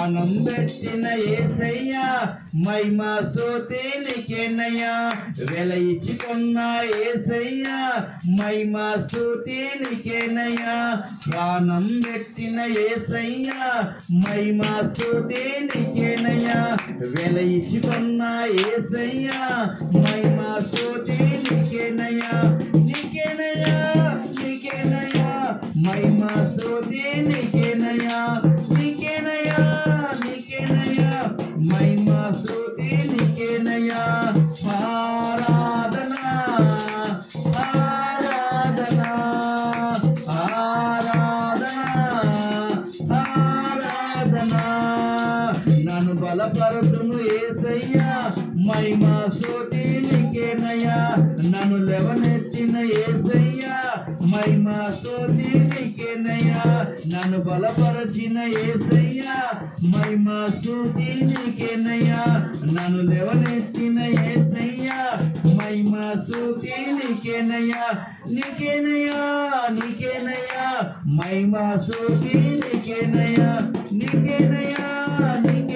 ప్రాణం పెట్టిన యేసయ్యా మహిమ స్తుతి నీకేనయ్యా వెల ఇచ్చుకున్న యేసయ్యా మహిమ స్తుతి నీకేనయ్యా ప్రాణం పెట్టిన యేసయ్యా మహిమ స్తుతి నీకేనయ్యా వెల ఇచ్చుకున్న యేసయ్యా మహిమ స్తుతి నీకేనయ్యా నీకేనయ్యా నీకేనయ్యా మహిమ స్తుతి నీకేనయ్యా నీకేనయ్యా నీకేనయ్యా మహిమ స్తుతి నీకేనయ్యా ఆరాధన ఆరాధన ఆరాధన ఆరాధన నన్ను బలపరచును యేసయ్యా మహిమ స్తుతి నీకేనయ్యా నన్ను లేవనెత్తిన యేసయ్యా మహిమ స్తుతి నీకేనయ్యా నన్ను బలపరచిన యేసయ్యా మహిమ స్తుతి నీకేనయ్యా నన్ను లేవనెత్తిన యేసయ్యా మహిమ స్తుతి నీకేనయ్యా నీకేనయ్యా నీకేనయ్యా మహిమ స్తుతి నీకేనయ్యా నీకేనయ్యా నీకే